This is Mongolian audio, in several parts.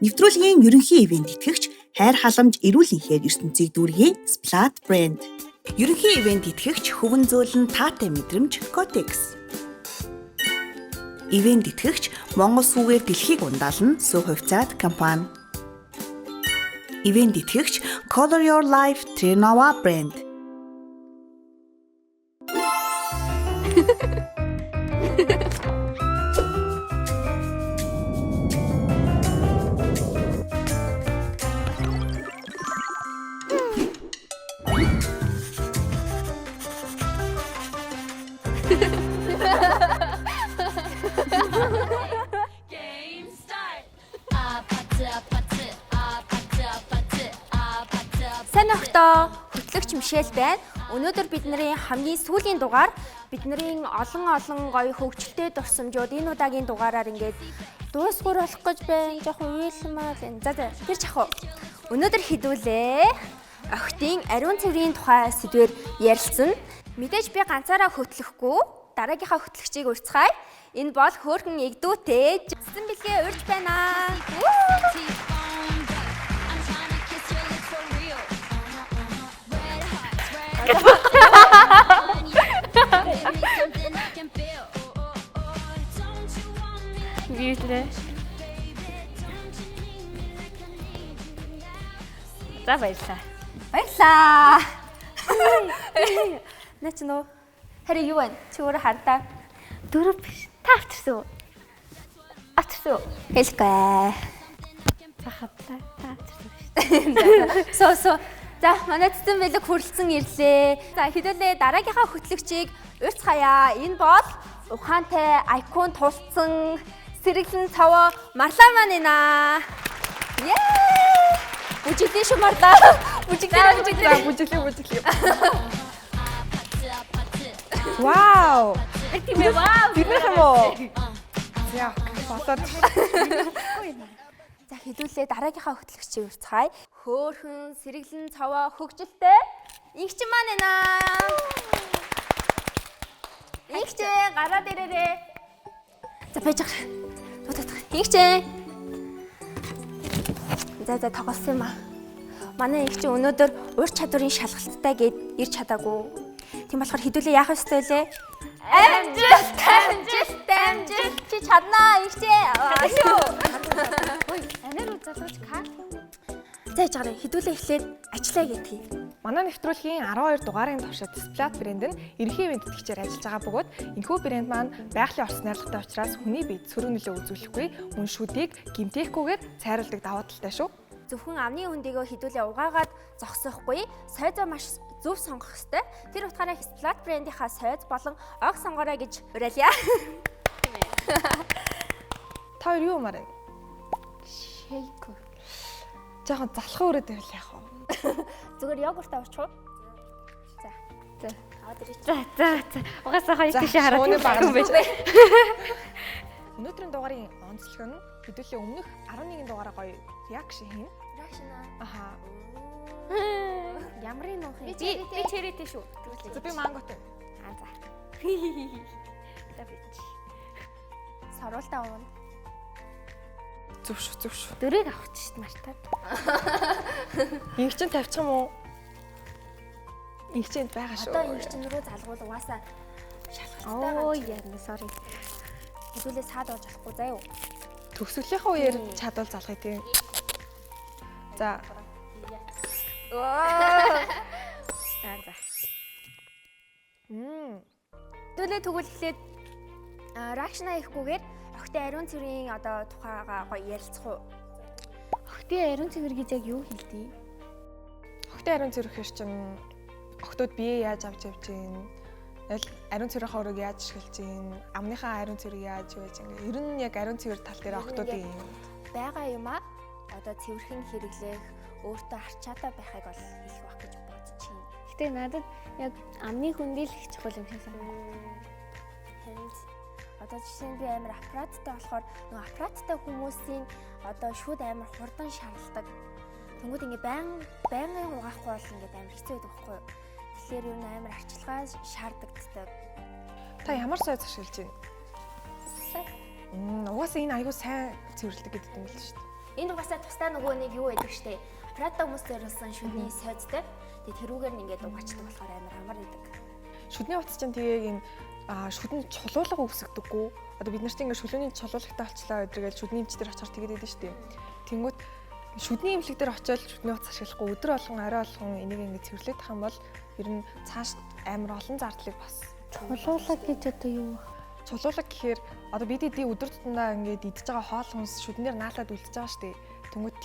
Нэвтрүүлгийн ерөнхий ивент итгэгч хайр халамж эрүүл энхээр ертөнцийг дүүргэе Splat Brand. Ерөнхий ивент итгэгч хөвөн зөөлөн таатай мэдрэмж Kotex. Ивент итгэгч Монгол сүгээр дэлхийг ундаална Сүү хувьцаат компани. Ивент итгэгч Color Your Life Trinawa Brand. Сайн ахтаа хөтлөгч Мишель байна. Өнөөдөр бидний хамгийн сүүлийн дугаар бидний олон гоё хөгжилтэй дурсамжууд энэ удаагийн дугаараар ингээд дуусгуур болох гэж байна. Жохон уйлмаар байна. За тэр жахуу. Өнөөдөр хідүүлээ. Охидын ариун цэврийн тухай сэдвээр ярилцсан. Мэдээж би ганцаараа хөтлөхгүй. Дараагийнхаа хөтлөгчийг урьцгаая. Энэ бол хөөрхөн эгдүүтэй цэцэн бэлгээ урьж байна. Бийлээ. За баярлаа. Баярлаа. Наач нөө. Харин юу вэ? Чи өөрөө хардаа. Дөрөв биш. Та авчирсан уу? Авчирсан уу? Хэлэхгүй. Захадлаа. Та авчирсан шүү. Соо. За, манай цэцэн бэлэг хүрэлцэн ирлээ. За, хэдүүлээ дараагийнхаа хөтлөгчийг урьцгаая. Энэ бол ухаантай айкон тулцсан сэргэлэн цаваа Марлаа маань эна. Яа! Бүжиглээ шүү Марлаа. Бүжиглээ. Вау! Этимээ вау! Биднийх юм уу? Яа, болоод. За хэдүүлээ дараагийнхаа хөтлөгчийг урьцгаая. Хөөхөн сэргэлэн цаваа хөгжилтэй инхчин маань эна. Инхчин гараад ирээрээ. За байж гар. Инхчин. За тоглосон юм аа. Манай инхчин өнөөдөр урьд чадварын шалгалттай гээд ирч чадаагүй. Тийм болохоор хэдүүлээ яах ёстой вэ? Амжилт. Чи чаднаа инхчин. Шүү. Ой, анаар залууч каа. За яж гараа хэдүүлээ эхлээд ажиллая гэдгийг. Манай нэвтрүүлгийн 12 дугаарын туршид Splat брэнд нь ерөнхий ивент итгэгчээр ажиллаж байгаа бөгөөд энэхүү брэнд маань байгалийн орц найрлагатай учраас хүний биед сөрөг нөлөө үзүүлэхгүй мөн шүдийг гэмтээхгүйгээр цайруулдаг даваа талтай шүү. Зөвхөн амны хөндийгөө хэдүүлээ угаагаад зогсоохгүй сойзоо маш зөв сонгох ёстой. Тэр утгаараа Splat брэндийнхаа сойз болон ог сонгоорой гэж уриалъя. Та хоёр юу мараа? Шейк. Жохон залхуу өрөөд байвал яах вэ? Зүгээр йогуртаа уучих уу? За. Аваад ирээч. За. Угаасаа хоёр тийшээ хараад юм байж. Өнөөдрийн дугаарын онцлог нь хэдүүлээ өмнөх 11 дугаараа гоё реакшн хийн. Реакшн аа. Аха. Ямрын нуух юм. би чирээтэй шүү. За би манготой. За. Давич. Саруултаа уун. Зүв шүү. Дөрийг авах ч мартаад. Ингчин тавьчих юм уу? Ингчэнд байгаа шүү. Одоо ингчин рүү залгуул угаасаа шалгалттай. Оо яа, sorry. Хэдүүлээ саад болж болохгүй заа юу? Төгсгөлийнхаа үеэр чадвал залгая тийм. За. За. Хэдүүлээ тэгвэл эхлээд реакшна хийхгүйгээр охидын ариун цэврийн одоо тухайгаа гоё ярилцах уу? Охидын ариун цэвэр гэж яг юу хэлдэг? Охидын ариун цэвэрхээр чинь охтууд бие яаж авч явж гин, ариун цэврийн хорог яаж ашиглаж гин, амныхаа ариун цэврийг яаж яаж ингээ. Ер нь яг ариун цэвэр тал дээр охтуудын байгаа юм аа. Одоо цэвэрхэн хэрэглэх, өөртөө арчаатай байхыг бол хэлэх байх гэж бодож байна. Гэтэ надад яг амны хүндийлэх чухал юм шиг санагдав. Одоо жишээ нь би амар аппараттай болохоор нөгөө аппараттай хүмүүсийн одоо шүд амар хурдан шаналдаг. Тэнгүүд ингээ байнгын угаахгүй бол ингээ амар хэцүү байдаг байхгүй юу? Тэгэхээр юу нээр амар арчилгаа шаарддаг. Та ямар сойз ашиглаж байна? Угаасаа энэ аягүй сайн цэвэрлдэг гэдэг юм л шүү дээ. Энд угаасаа тусдаа нөгөө нэг юу байдаг штэ. Аппарата хүмүүс зориулсан шүдний сойдтэй. Тэгээд тэрүүгээр нь ингээд угаачдаг болохоор амар амар байдаг. Шүдний утас чинь тэгээ ийм шүдэн чулуулга үүсгдэггүй. Одоо бид нарт ингээд шүлөөний чулуулгатай болчлаа өдргээл шүдний эмч дээр очиж тэгээд байдаг шүү дээ. Тэнгүүт шүдний эмнэлэг дээр очиод шүдний утас ашиглахгүй өдөр болгон орой болгон энийг ингээд цэвэрлэх хам бол ер нь цааш амар олон зардлыг бас Чулуулаг гэж одоо юу вэ? чулуулга гэхээр одоо бид эдийн өдөр тутамдаа ингээд идж байгаа хоол хүнс шүднээр наалаад үлдчихэж байгаа шүү дээ. Тэнгүүт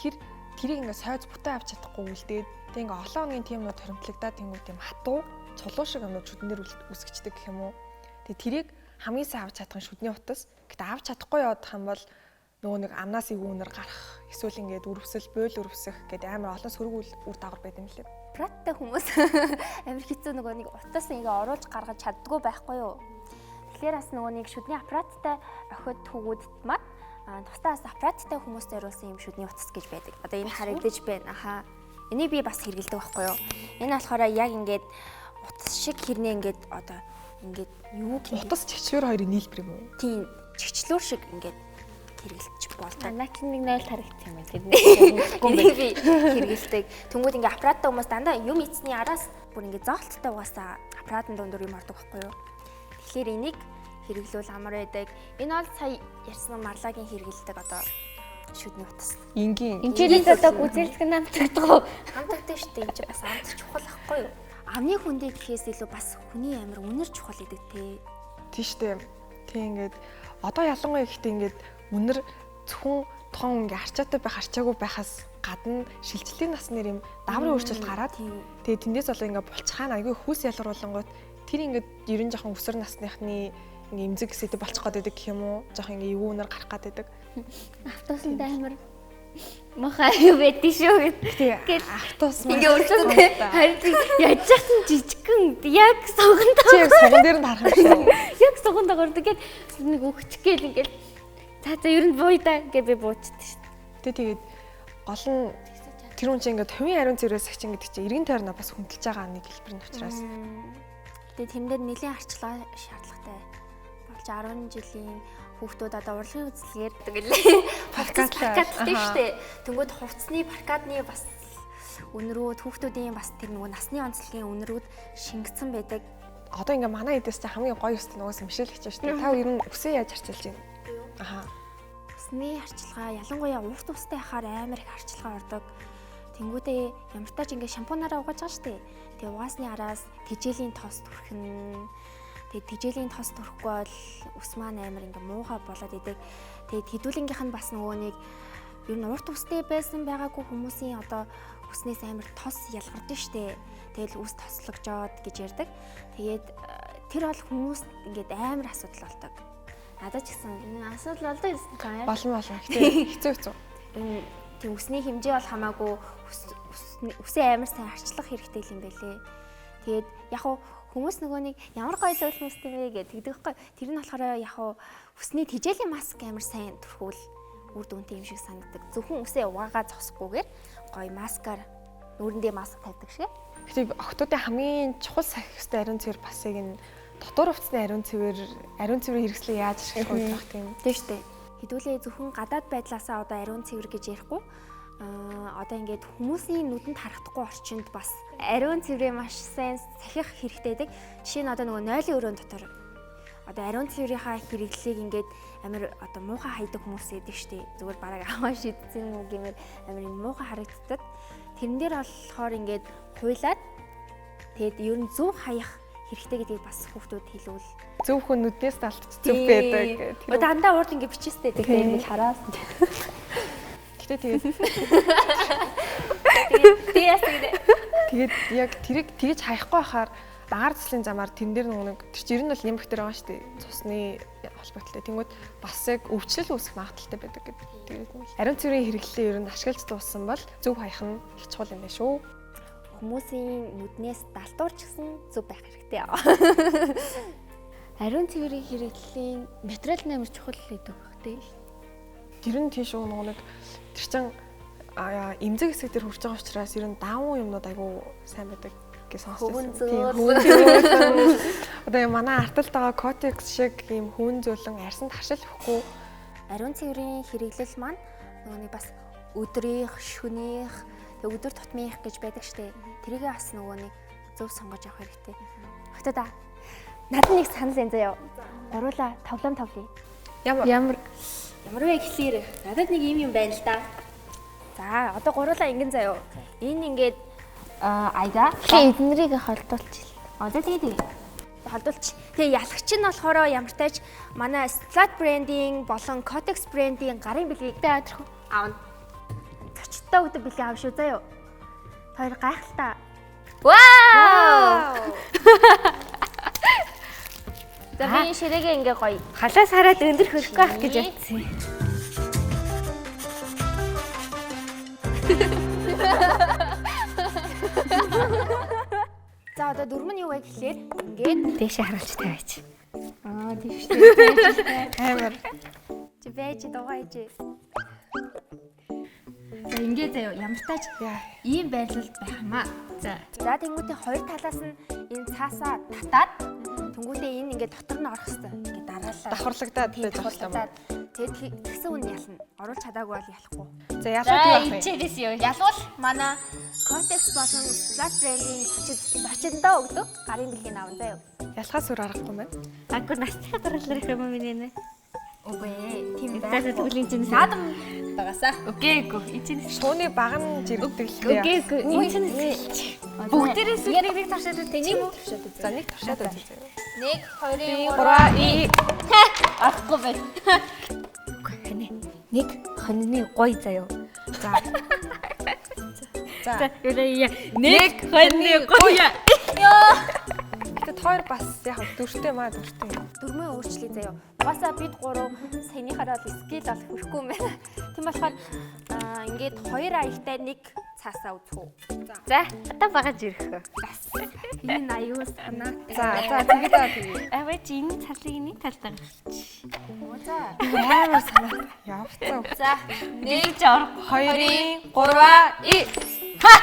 тэрийг ингээд сойз бүтэн авч чадахгүй үлдээд тэг ингээд олон хоногийн тийм нөө торимтлагдаад тэнгүүт тийм хатуу чулуу шиг юмнууд шүднээр үсгчдэг гэх юм уу. Тэг тэрийг хамгийн сайн авч чадах нь шүдний утас. Гэтэ авч чадахгүй явах юм бол нөгөө нэг амнаас ивүүнээр гарах эсвэл ингээд үрвсэл, бойл үрвсэх гэдэг амар олон сөрөг үр дагавар байдаг юм лээ. Аппараттай хүмүүс амар хэцүү нөгөө нэг утас ингээ оруулж гаргаж чаддгүй байхгүй юу? Тэгэхээр бас нөгөө нэг шүдний аппараттай охид хүүгүүдэд маань тусдаа бас аппараттай хүмүүс зориулсан юм шүдний утас гэж байдаг. Одоо энэ харагдаж байна. Аха. Энийг би бас хэрэгэлдэг байхгүй юу? Энэ болохоор яг ингээд утас шиг хэрнээ ингээд одоо ингээд юу гэх Утас чичвэр хоёрын нийлбэр юм уу? тийм чигчлүүр шиг ингээд хэрэгэлж болдог. Наа чи нэг 0 харагдсан юм байна. Тэдний Би хэрэгэлдэг. Тэнгүүд ингээ аппараттай хүмүүс дандаа юм эцний араас бүр ингээ зоолттой угаасаа аппаратын дундуур юм ордог байхгүй юу? Тэгэхээр энийг хэрэглүүл амар байдаг. Энэ бол сая ярьсан марлагийн хэрэгэлдэг одоо шүдний утас. Ингийн Энчээс одоо гүзэлдэг намтагдгаа. Хамтагтай шүү дээ. Энд чинь бас амт чухал байхгүй юу? Амны хүндээ гэхээс илүү бас хүний амир үнэр чухал гэдэг те. тийштэй. Тэг ингээд одоо ялангуяа ихтэй ингээд үнэр зөвхөн тоон ингээ арчаатай байх арчаагүй байхаас гадна шилжилтийн насны юм даврын өөрчлөлт гараад тэгээ тэндээс болоо ингээ булчхаана айгүй хүүс ялгаруулангууд тэр ингээд ерөн жоохон өсвөр насныхны ингээ эмзэг гэсэдэ болчих гээд байдаг гэх юм уу жоохон ингээ эвүүнээр гарах гээд байдаг. Автобусанд амар махаа юу байдгийг шүү гэдэг. Автобус Ингээ өрчөндөө харин яаж яах нь жижигхэн яг согондоо. чи яг согон дээр нь харах юм шиг. Яг согондоо гордог гээд нэг өгч гээл ингээл за ер нь бууя да гэж би буучдаг шүү дээ. Тэгээд гол нь тэр хүн чинь ингээ төвийн ариун цэврээс агчин гэдэг чинь эргэн тойрноо бас хүндэлж байгаа нэг хэлбэр нь учраас. Тэгээ тэрнээр нэлийн арчлага шаардлагатай болж 10 жилийн хүүхдүүд одоо урлагийн үзлэгээр тэгэлээ паркадтай шүү дээ. Тэнгүүд хувцсны паркадны бас үнэрүүд хүүхдүүдийн бас тэр нөгөө насны онцлогийн үнэрүүд шингэсэн байдаг. Одоо ингээ манай эдээс чинь хамгийн гоё өст нугас мишэл гэж шүү дээ. Та ер нь үсээ яаж арчилж байна? Аха. Усны арчилгаа ялангуяа урт устай хахаар амар их арчилгаа ордог. Тэнгүүдээ ямар тач ингээ шампунаараа угааж байгаа шүү дээ. Тэгээ угаасны араас тижээлийн тоос түрхэн. Тэгээ тижээлийн тоос түрхгүй бол ус маань амар ингээ муухай болоод идэг. Тэгээ хэдүүлэнгийнх нь бас нөгөө нэг ер нь урт устай байсан байгаагүй хүмүүсийн одоо уснээс амар тос ялгардаг шүү дээ. Тэгэл ус тослогжоод гэж ярьдаг. Тэгээд тэр бол хүмүүст ингээд амар асуудал болдог. Надад ч гэсэн асуудал болдог гэсэн. Болно. Гэтэ хэцүү. Тийм үсний хэмжээ бол хамаагүй үсээ амар сайн арчлах хэрэгтэй юм байлээ. Тэгээд яг хуу хүмүүс нөгөө нэг ямар гоё зүйл хүмүүстэй вэ гэдэг тэгэхгүй. Тэр нь болохоор яг хуу үсний тижээлийн маск амар сайн түрхүүл үр дүнтэй юм шиг санагддаг. Зөвхөн үсээ угаагаа зогсохгүйгээр гоё маскаар нүрэндээ маск тавьдаг шиг. Гэтэ охтуудын хамгийн чухал сахих ёстой ариун цэвэр пассыг нь дотор хувцсны ариун цэврийн хэрэгслээ яаж ашиглах вэ гэх юм. Тийм шүү дээ. Хэдүүлээ зөвхөн гадаад байдлаасаа одоо ариун цэвэр гэж ярихгүй. Одоо ингээд хүмүүсийн нүдэнд харагдахгүй орчинд бас ариун цэврээ маш сайн сахих хэрэгтэй байдаг. Жишээ нь одоо нөгөө нойлын өрөөнд дотор одоо ариун цэврийнхаа хэрэглэлийг ингээд амар одоо муухай хайдаг хүмүүс байдаг шүү дээ. Зүгээр бараг аваа шидсэн юм уу гэмээр амар муухай харагддаг. Тэрэн дээр болохоор ингээд хуйлаад тэгээд ер нь зөв хаях хэрэгтэй гэдгийг бас хүүхдүүд хэлвэл Зөвхөн нүднээс талтч зөв байдаг. Дандаа урд ингээд бичээстэй байдаг. Тэгээд хараас. Гэтэ тэгээд яг тэрийг тэгж хаяхгүй байхаар багаар цэслийн замаар тэн дээр нэг тэр чинь ер нь бол нэм бактери байгаа шүү дээ. Цусны холбоотой. Тэнгүүд бас яг өвчлөл үүсэх магадaltaй байдаг гэдэг. Тэгээд ариун цэврийн хэрэглэлээ ер нь ашиглаж дууссан бол зөв хаях нь их чухал юм байна шүү. Хүмүүсийн нүднээс далтуурч гэсэн зөв байх хэрэгтэй. Ариун цэврийн хэрэглэлийн материал нэмэр чухал гэдэг багтэй. Тэр нь тийш нэг тэр чин эмзэг хэсэг дээр хүрч байгаа учраас ер нь даавуу юмнууд айгу сайн байдаг гэж сонссон. Одоо юм манай арталт байгаа котекс шиг юм хүүн зөөлөн арьсанд харшил өгөхгүй. Ариун цэврийн хэрэглэл маань нөгөө нэг бас өдрийнх, шөнийх, тэг өдөр тутмынх гэж байдаг штэ. Тэрийгээ бас нөгөө нэг зөв сонгож авах хэрэгтэй. Хотод надад нэг санал энэ заяа. Гуруула тоглоом тоглоё. Ямар Ямар вэ гэхлээр надад нэг юм байна л да. За одоо гуруула ингэн заяа. Энэ ингээд айда эднэрийг холдуулчих. одоо тэгээ холдуулчих. Тэгээ ялагч нь болохоор ямар тач манай Splat brand-ийн болон Cotex brand-ийн гарын бэлгийг даадах аавна. Зочдтой өгдөг бэлэг аав шүү заяа. Хоёр гайхалтай. Вау! За би ширээгээ ингээ гоё. Халаас хараад өндөр хөлөхгүй байх гэж бодсон. За одоо дөрөв нь юу вэ гэхлээр ингээд Дээшээ харуулж тавьаач. тийш Амар. чи байж дугайж. За ингээд заяа ямар тач ийм байрлалд байх юм аа. За тэнгуүтээ хоёр талаас нь энэ цаасаа татаад тэнгуүтээ энэ ингээд дотор нь орох хэвээр ингээд дараалал Давхарлагдаад байж байгаа юм. тэгээд тэгсэн үн ялна. Оруулж чадаагүй бол ялахгүй. За ялгууд юу байх вэ? Ичээрээс юу? Ялвал манай Cortex болон Splat brand-ийн зочиндоо өгдөг гарын бэлгийн аван заяа. Ялхаас өөр аргагүй маань. Аггүй настай дараалал их юм миний нэ. Үгүй ээ. Тийм За тэгвэл энэ наадам багасаа. Үгүй энэ Шууны баг нь жирэгдэг л дээ. Үгүй энэ бүгдээрээс нэг тавшаад үү тийм үү? За нэг туршаад үзье. 1 2 3 Арахгүй байна. Хэнэ. Нэг хоньны гой заяа. За яа. Нэг хоньны гой. Тэгэд хоёр бас яг дөрвтэй маа дөрвтэй. дөрмөө өөрчлөе заяа. Угаасаа бид гурав саяныхаараа л скил олох хүрэхгүй юм байна. Тийм болохоор ингээд хоёр аялтай нэг цаасаа үзэх үү. За одоо багаж ирэх. Энэ аюул санаа. За тэгээд Аваа чи энэ цалыг нэг талдаа гаргачих. За. амар санаа. Явцсан. За. Нэг жор 2 3 ха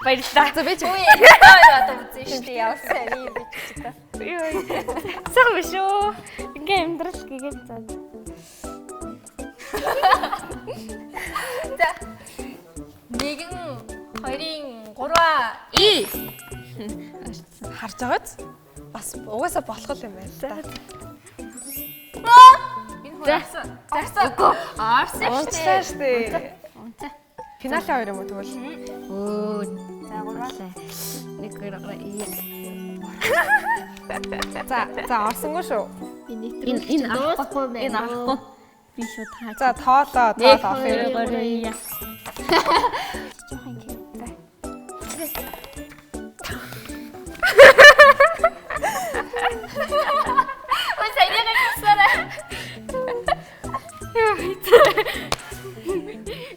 баярлалаа. За би чи Одоо үзэн штэ явсан юм би ч та. Сах биш үү? Ингээ амьдрал гээгээд заа. За. 1 2 3 харж байгааз бас угаасаа болох юм байна л да. Зарсан. Арсан Унцлаа штэ. Унцаа. Финалийн хоёр юм уу тэгвэл? Өө. За гурлаа. Нэг За орсонгүй шүү. энэ авахгүй байна. Энэ авахгүй. Би шүү таа. За тоолоо. Гөрөйя. Жохон юм. Ой саяга гисараа.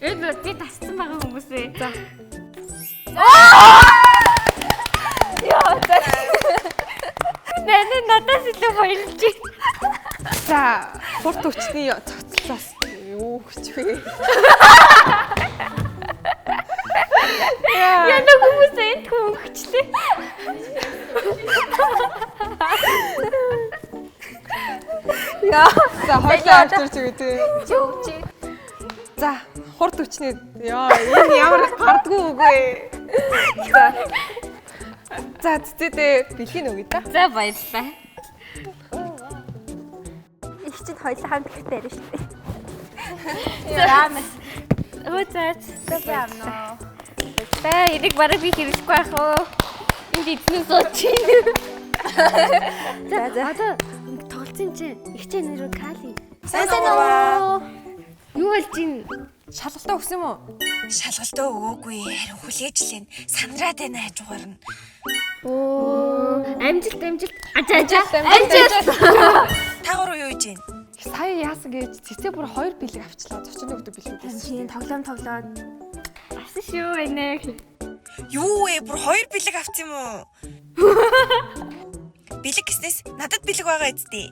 Энэ би тассан байгаа хүмүүс ээ. За. Нэ надаас илүү баярлж байна. За хурд өчний цоцлоос юу гэж вэ? Яна хүмүүс энд хөнгөчлээ. За хоёлаа орчирч өгдөө. Чөвчи. За хурд өчний энэ ямар гардгүй үгүй. За цэцэдээ бэлгийн өгье да. За баярлалаа. Их чинь хоёлаа хамт ихтэй ярина шүү дээ. Өө заач. Яамно. Та энийг бараг би хэрэглэхгүй байх уу? Энд эзнээс очив. За одоо тоглолцсон чинь ихчээ нэр Кали. Сайн уу? Юу болж ин? Шалгалтаа өгсөн юм уу? Шалгалтаа өгөөгүй харин хүлээж лэн сандраад байна хажуугаар нь. Оо, амжилт. Амжилт. Та гурав юу хийж байна? Сая яасан гэж цэцээ бүр 2 бэлэг авчлаа. Зочин өгдөг бэлгүүдээс. Чинь тоглоом тоглоод Асан шүү энэ. Юу вэ? Бүр 2 бэлэг авсан юм уу? Бэлэг гэснээс надад бэлэг байгаа эцтэй.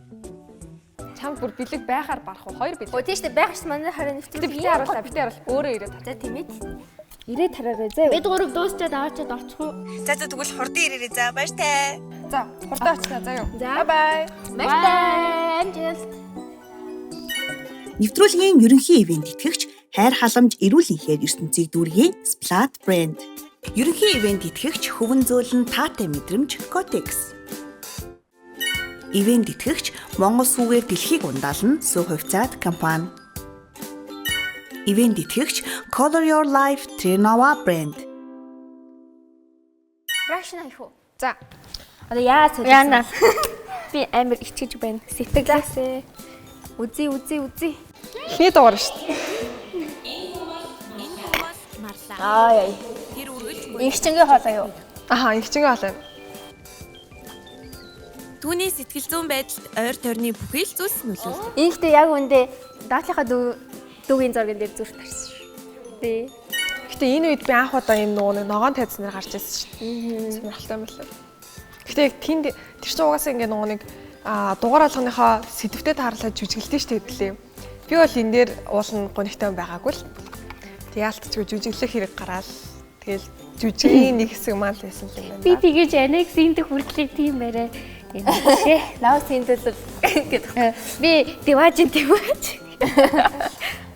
Чамд бүр бэлэг байхаар барах уу? 2 бэлэг. Өө тийш дээ байх ш манай хараа нэвтрүүлээ. Битээ харууллаа. Өөрөө ирээд. За тиймээ. Ирээд хараарай заа. Бид гурав дуусчаад аваачаад орчих уу? За тэгвэл хурдан ирээрээ за баяр таа. За хурдан очнаа заа юу. За. Бай. Баярлалаа. Амжилт. Нэвтрүүлгийн ерөнхий ивент итгэгч хайр халамж эрүүл энхээр ертөнцийг дүүргэе Splat Brand. Ерөнхий ивент итгэгч хөвөн зөөлн таатай мэдрэмж Kotex. Ивент итгэгч Монгол сүгээр дэлхийг ундаална Сүү хувьцаат компани. Ивент итгэгч Color Your Life Trnova Brand. Рашна юу? За. Одоо яа солио. Яна. Би амар итгэж байна. Сэтгэлээсээ. Үзий. Ихний дугаар шүү дээ. Аа яа. Игчингийн хоолой юу? Аха, ихчингээ хоолой. Түүний сэтгэл зүйн байдалд ойр тойрны бүхий л зүйлс нөлөөлдөг. Ийхтэй яг үндэ даатлахаа дүүгийн зурган дээр зүрх тарсан шүү. Тий. Гэтэ энэ үед би анх удаа юм нөгөө ногоон тайзнаар гарч ирсэн шүү дээ. Сонирхолтой юм байна. Гэтэ яг тэнд тэр чинь угаасаа ингээ нөгөө нэг дугаар алганыхаа сэдвүүдэд харуулаад жүжиглэлтэй шүү дээ. Би бол энэ дээр уулын гонигтай байгаагүй л. Тэг яалтчгүй жүжиглэх хэрэг гараал. Тэгэл жүжигийн нэг хэсэг маань л байсан юм байна. Би тэгэж анекс энд хүртлээ тийм барай. Шээ. Лав синтез гэдэг. Би диваж. Би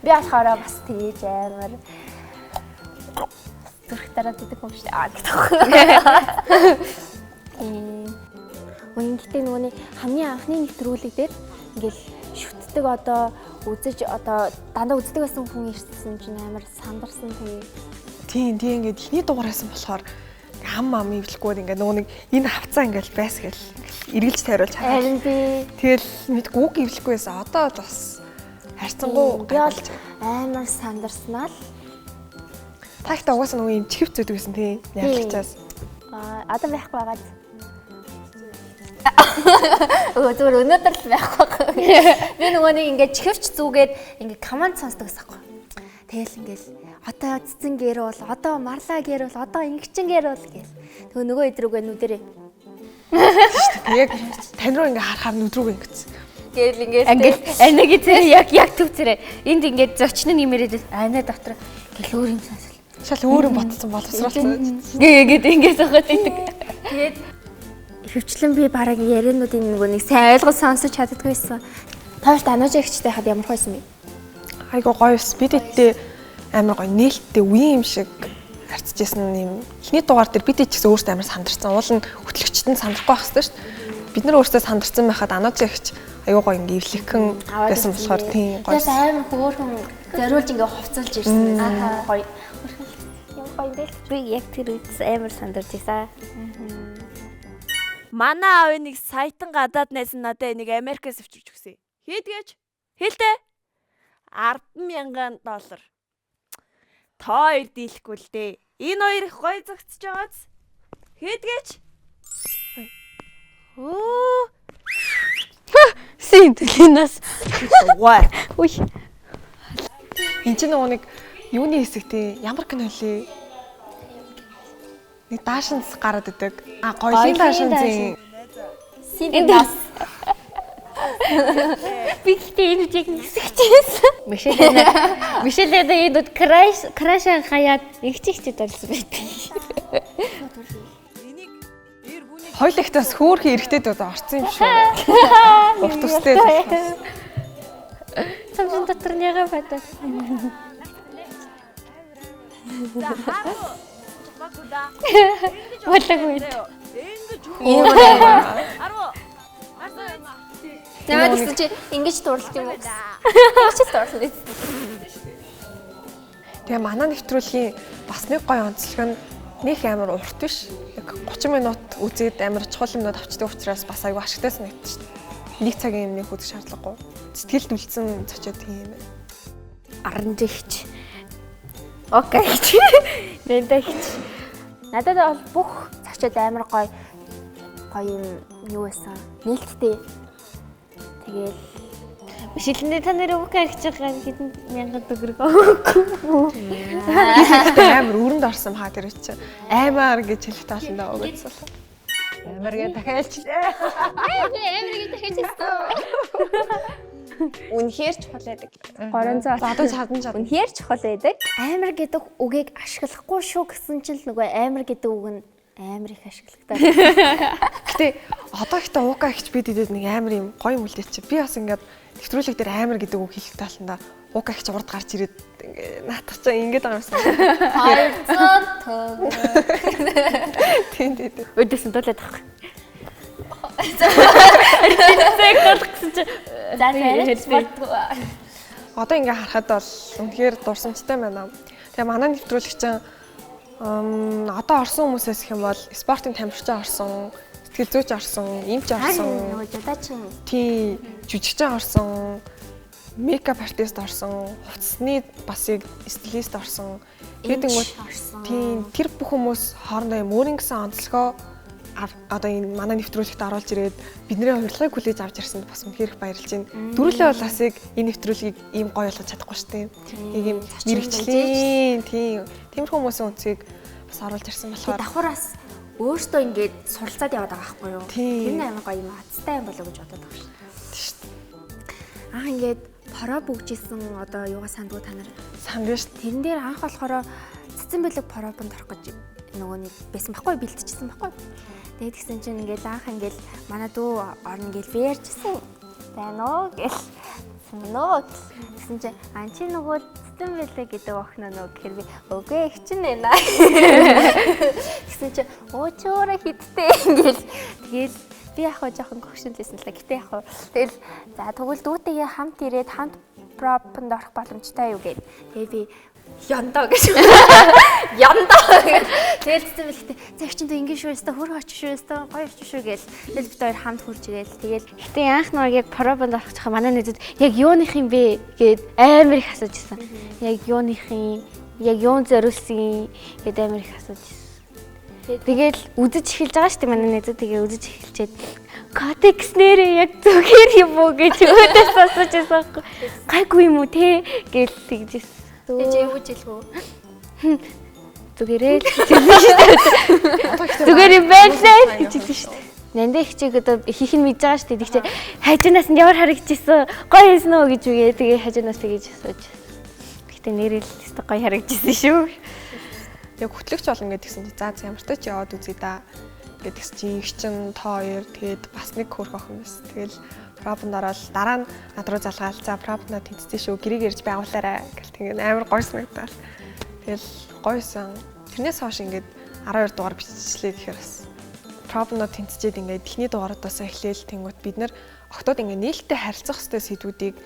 болохоор бас тэгэж амар зүрх тараад идэх юм шиг гэдэг. Үнэндээ нөгөөний хамгийн анхны нэвтрүүлэг дээр ингээл шүтдэг одоо үзэж одоо дандаа үздэг байсан хүн ирсэн чинь амар сандарсан тэгээ. Тийм ингээд ихний дугаараас нь болохоор ам ивлэхгүй ингээд нөгөө нэг энэ хавцаа ингээд байс гэл эргэлж тайруулж хараа. Харин би тэгэл мэдгүй үг ивлэхгүй байсан. Одоо бас харьцангуй би бол амар сандарснаа л. Та ихтэй угаасаа нөгөө юм чихвц өгдөг гэсэн тийм яарлагчаас. Одоо байхгүй байгаад. Зүгээр өнөөдөр л байхгүй. Би нөгөө нэг ингээд чихвч зүгээд ингээд команд сонсдог гэсэн юм. Тэгэл ингээл одоо цэцэн гэр бол одоо марлаа гэр бол одоо ингэчин гэр бол гэл. Тэгээ нөгөө идрүүгээ нүдэрээ. Яг тань руу ингээ харахаар нүд рүү ингэсэн. Гээл ингээд Анаг зэрэг яг төв зэрэг. Энд ингээд зочин нэмэрээд ана дотор гэл өөр юм сонсол. Шал өөр юм ботсон боловсруулсан. Гээд ингээд зохиод идэг. тэгээд хөвчлэн би бараг яриануудын нөгөө нэг сайн ойлгож сонсож чаддаггүйсэн. Таарт анууж ягчтай хад ямар хойсон бэ? Айгуу гоё ус. Бид эдээ амар гоё нээлттэй үе юм шиг харьцажсэн юм. Эхний дугаар дээр бид ч гэсэн өөртөө амар сандарсан. Уул нь хөтлөгчд нь сандрахгүй байх хэрэгтэй шүү дээ. Бид нар өөртөө сандарсан байхад анууж ягч айгуу гоё ингээ эвлэхэн байсан болохоор тийм гоё. Тэгээд амар хөөрхөн зориулж ингээ хувцалж ирсэн. Аа гоё. Ямар гоё юм бэ? Би яг тэр үед амар сандарч байсан. Манай аав нэг саятан гадаад найз нь надад энийг Америкээс авчирч өгсөн. Хийдгээч. Хэлдэ. $10,000. Тоо хоёр дийлэхгүй л дээ. Энэ хоёр их гоё зөгцөж байгааз. Хийдгээч. Оо. Синтэлинас. Ваа. Ой. Энд чинь нөгөө нэг юуны хэсэг тийм ямар кино лээ? Нэг даашинс гараад идэг. Гоёлын даашинзын Синтез. Би гэхдээ энэ яг хэсэгчээс. Мишелээ энд краш хаяад игчигчд болсон байдаг. хоёулагтаас хөөрхөн эргэтэд орсон юм шүү. Урт үстэй. Самжин дотор няга бата. Болоогүй. Намайг гэсэн чи ингэж дурлах юм уу? Ингэж дурлах. Тэгээ манай нэвтрүүлгийн бас нэг гоё онцлог нь нэг амар урт биш. Яг 30 минут үзээд амар чухал юмнууд авчдаг учраас бас аюу ашигтай санагдчих шүү дээ. Нэг цагийн юмныг үзэх шаардлагагүй. Сэтгэлд үлдсэн цочод тийм юм. Аранжигч. Окей. Дэндэгч. Надад бол бүх зочид амар гоё юм юу байсан. Нээлттэй. Тэгэл Мишелээ та нэр үг арич байгаа хэдэн мянган төгрөг өгөхгүй. Амар өрөнд орсон хаа тэр чинь. Аймаар гэж хэлэх тааландаа өгөөсөн. Амар гэ дахиалч. үнэхээр чухал байдаг. 300. Одоо чадна. Үнэхээр чухал байдаг. Амар гэдэг үгийг ашиглахгүй шүү гэсэн чинь л нөгөө амар гэдэг үг нь амар их ашиглагтай. Гэтэ одоо ихтэй уука ихч бид идэд нэг амар юм гоё юм үлдээч. Би бас ингээд нэвтрүүлэг дээр амар гэдэг үг хэлэх тааландаа уука их урд гарч ирээд ингээ наатах чаа ингээд байгаа юмсан. 200 төгрөг. Тийм. Өдөөс нь дуулаад авах. За Одоо ингээ харахад бол үнэхээр дурсамжтай байна. Тэгээ манай нэвтрүүлэгч одоо орсон хүмүүсээс их юм бол спортын тамирчин орсон, сэтгэл зүйч орсон, эмч орсон. Нөгөө жудаачин. Тийм, жүжигчин орсон, мейкап артист орсон, хувцсны басыг стилист орсон. Тэгэнгүүт тийм тэр бүх хүмүүс хоорондоо юм өөрийн гэсэн онцлогоо одоо энэ манай нэвтрүүлэгт оруулж ирээд бидний урилгыг хүлээж авч ирсэнд бас үнэхээр их баярлж байна. Дөрүлээ бол бас яг энэ нэвтрүүлгийг ийм гоё болгож чадахгүй шүү дээ. Нэг юм мэрэгчлийн тиймэрхүү хүмүүсийн үнцгийг бас оруулж ирсэн болохоор Давхараас өөртөө ингээд суралцаад яваад байгаа байхгүй юу? Тийм. Тэр амар гоё юм азтай юм болоо гэж бодоод байгаа шүү. дээ. Ингээд пороо бүгжсэн одоо юугаа сандгүй та нар. Санд шүү. Тэрэн дээр анх болохоор цэцэн бэлэг поробонд орох гэж нөгөө нэг байсан байхгүй бэлтчихсэн байхгүй. Тэгээд тэгсэн чинь ингээд анх ингээд манай дүү орно гэж вэрчсэн. Байна уу гэл. Нөө гэсэн чинь анчи нөгөө цэцэн бэлэг гэдэг охин нөө гэхэр би үгүй их ч нэ. Гэсэн чинь өчөөрэ хиттэй ингээд тэгэл би яг хоо жоохон гөгшөнлээсэн л да. Гэтэ яг хоо тэгэл за тэгвэл дүүтэйгээ хамт ирээд хамт пропонд орох боломжтой юу гэв. Тэгээ би яндаа гэж. Яндаа гэж. Тэгэл цэцэн бэлэгтэй за их ч энэ ингэ шүү өстө хөр очиж шүү өстө гоё очиж шүү гээл. Тэгэл бид хоёр хамт хурж ирээл тэгэл гэтээ анх нэг яг пропонд орох цаха манай нэдэд яг юуных юм бэ гэд амар их асууж ирсэн. Яг юуныхын яг юун зориулсан гэд амар их асууж ирсэн. Тэгэл үзэж эхэлж байгаа шүү дээ манай нэдэд тэгээ үзэж эхэлчихэд кодекс нэрээ яг зүгээр юм уу гэж өөдөөс асууж ирсэн. Гайгүй юм уу те гэл тэгжсэн. Тэгж эвгүй жилгүү. Зүгээрээ л хэлсэн шүү дээ. Зүгээр юм байлаа гэж хэлсэн шүү дээ. Нандаа хичээг одоо хийх нь мэдж байгаа шүү дээ. Тэгчээ хажуунаас нь ямар харагдчихсан гоё хэлсэн үү гэж үгээ тэгээ хажуунаас тэгэж асууж. Гэтэ нэрэл өстө гоё харагдчихсан шүү. Яг хөтлөгч болно гэдгсэн чи за ямар ч ч яваад үзье да гэдгс чи их чин та хоёр тэгээд бас нэг хөрх охин байсан. Тэгэл пропонд ороод дараа нь над руу залгаал за пропондоо тэнцсэн шүү гэрийг ирж байгуулаарай гэл тэгээд амар гоё санагдал. Тэгэл гойсон. Тэрнээс хойш ингээд 12 дугаар биччихлээ гэхээр бас пропондоо тэнцчихэд ингээд эхний дугаараас эхлээл тэнгуут бид нэр октод ингээд нээлттэй харилцах хэвээр сэдвүүдийг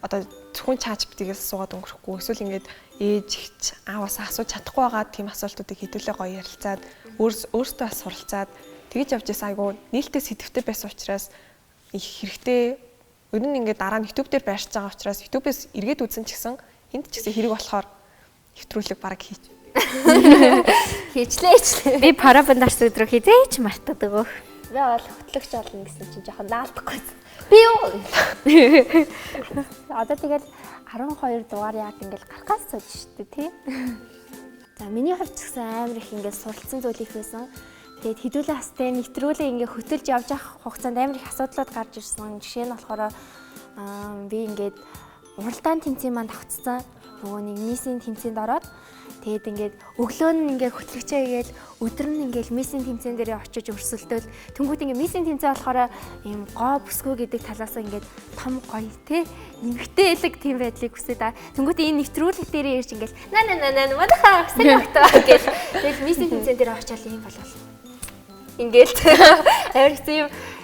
одоо зөвхөн чат GPT-гээс суугаад өнгөрөхгүй эсвэл ингээд ээж ихч ааваас асууж чадахгүй байгаа тийм асуултуудыг хэдүүлээ гоё ярилцаад өөрсдөө бас суралцаад тэгж явж байсан айгу нээлттэй сэдвтэй байсан учраас их хэрэгтэй. Ер нь ингээд дараа нь YouTube дээр байршиж байгаа учраас YouTube-ээс эргээд үзсэн ч гэсэн энд ч гэсэн хэрэг болохоор нэвтрүүлэг бараг хийж. Хийчлээ. Би парабанд арс өдрөө хизээч мартадаг. Би бол хөтлөгч болно гэсэн чинь жоохон наалдахгүй. Би юу? Одоо тэгэл 12 дугаар яг ингээл гарахаас сууж штэ тий. За миний хувьд ч гэсэн амар их ингээд суралцсан зүйл их байсан. Тэгээд хэдүүлээ хастай нэвтрүүлээ ингээд хөтөлж явж явах хугацаанд амар их асуудлууд гарч ирсэн. Жишээ нь болохоор би ингээд уралдаан тэмцээн манд давцсан. Нөгөө нэг миссийн тэмцээнд ороод тэгээд ингээд өглөө нь ингээд хөтлөгчөө игээл өдөр нь ингээд миссийн тэмцээн дээр очиж өрсөлдөөл тэнгуут ингээд миссийн тэмцээн болохоор ийм гоо бүсгүй гэдэг талаас ингээд том гоё те эмгтэй элэг тийм байдлыг хүсээ да. Тэнгуут энэ нэвтрүүлэг дээр ирж ингээд наа мадахаа гэсэн өгтөө гэж тэгээд миссийн тэмцээн дээр очиад ийм болов. Ингээд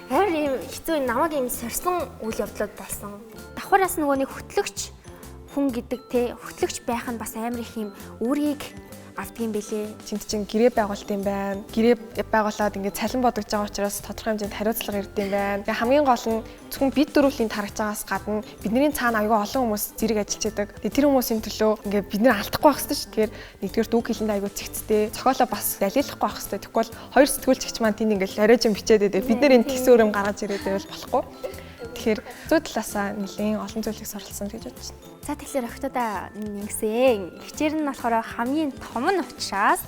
амар ийм хэцүү намайг ийм сорьсон үйл явдлууд болсон. Давхараас нөгөө нэг хөтлөгч хүн гэдэг те хөтлөгч байх нь бас амар их юм үүргийг авдгийн бэлээ. Тинт чин гэрээ байгуулт юм байна. Гэрээ байгуулад ингээд цалин бодогдож байгаа учраас тодорхой хэмжээнд хариуцлага ирд юм байна. Тэгээ хамгийн гол нь зөвхөн бид дөрвөлийн тарагчаагаас гадна бидний цаана аюул олон хүмүүс зэрэг ажиллаж байдаг. Тэгээ тэр хүмүүсийн төлөө ингээд бид нэр алдахгүй байх хэрэгтэй шүү. Тэгэхээр нэгдүгээр дүү хилэнд аюул зэгцтэй. Цохолоо бас далилахгүй байх хэрэгтэй. Тэгвэл хоёр сэтгүүлчч маань тэнд ингээд оройжин бичээд байдаг. Бид нэр энэ тэгс өрөм гаргаж ирээд байвал болохгүй. Тэгэхээр зүй талаасаа нэлээд олон зүйлийг суралцсан гэж бодож байна. За тэгэхээр охтуудаа ингэсэн. Хичээр нь болохоор хамгийн том нь учраас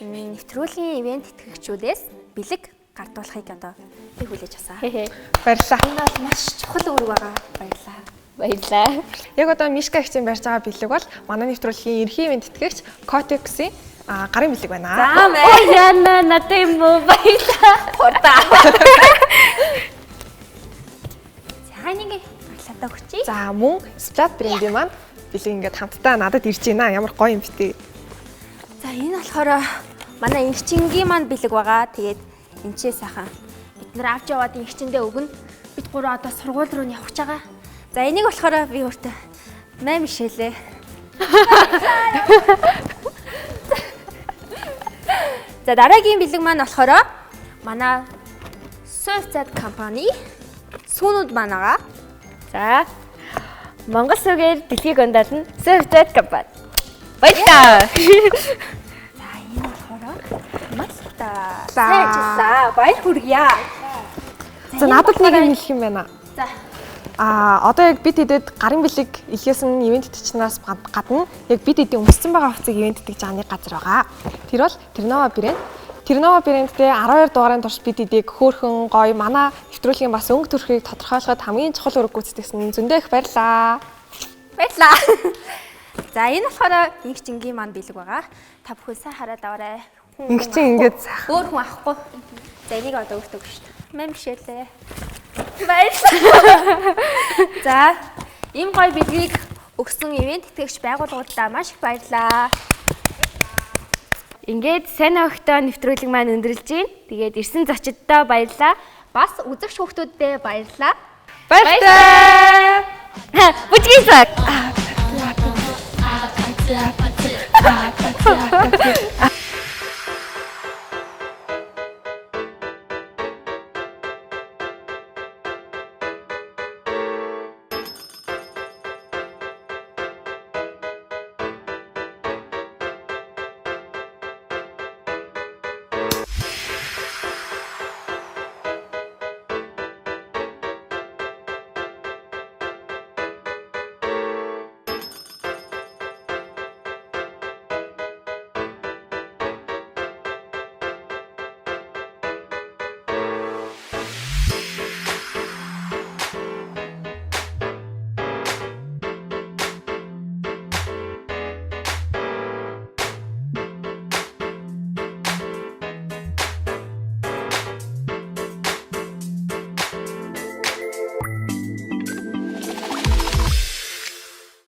нэвтрүүлгийн ивент тэтгэгчүүдээс бэлэг гардуулахыг одоо би хүлээж авсан. Баярлалаа. Энэ бол маш чухал үүрэг байгаа. Баярлалаа. Баярлаа. Яг одоо Мишка хичээн барьж байгаа бэлэг бол манай нэвтрүүлгийн ерхий ивент тэтгэгч Kotex-ийн гарын бэлэг байна. За мэ. Яна надад юм уу баярлаа. Хурдаа. За нэг баярлалаа өгчий. За мөн Splat брэндийн маань бэлэг ингээд хамтдаа надад ирж байна. Ямар гоё юм бэ те. За энэ болохоор манай инхчингийн маань бэлэг байгаа. Тэгээд энчээ сайхан бид нар авч яваад инхчиндээ өгнө. Бид гурав одоо сургууль руу явах гэж байгаа. За энийг болохоор би өөртөө май мишэлээ. За дараагийн бэлэг маань болохоор манай Surfset компани сүүнүүд маань байгаа. За Монгол сүгээр дэлхийг ондаална Surfset компани. Баярлалаа. За энэ болохоор маш та сайжлаа. Баяр хүргье. За надад нэг юм хэлэх юм байна. За Одоо яг бид хэдэд гарын бэлэг илгээс нь ивент итгэгчнаас гадна яг бид хэдийн өмссөн байгаа хувцсыг ивент итгэж байгаа нэг газар байгаа. Тэр бол Ternova брэнд. Ternova брэндтэй 12 дугаарын турш бид хэдийг хөөхөн гоё манай нэвтрүүлгийн бас өнгө төрхийг тодорхойлоход хамгийн чухал үүрэг гүйцэтгэсэн зөндөө их баярлаа. баярлаа. За энэ болохоор инхчингийн маань бэлэг байгаа. Та бүхэн сайн хараад аваарай. Ингэчин ингээд Өөр хүн авахгүй. За энийг одоо өөртөө өгч шүү дээ. Мэн бишээлээ. Баярлалаа. За ийм гоё бэлгийг өгсөн ивент итгэгч байгууллагуудаа маш их баярлалаа. Ингээд сайн өгтөө нэвтрүүлэг маань өндөрлж байна. Тэгээд ирсэн зочдтой баярлалаа. Бас үзэгч хүмүүстүүдэд баярлалаа. Баярлалаа. Бүжгийн цаг.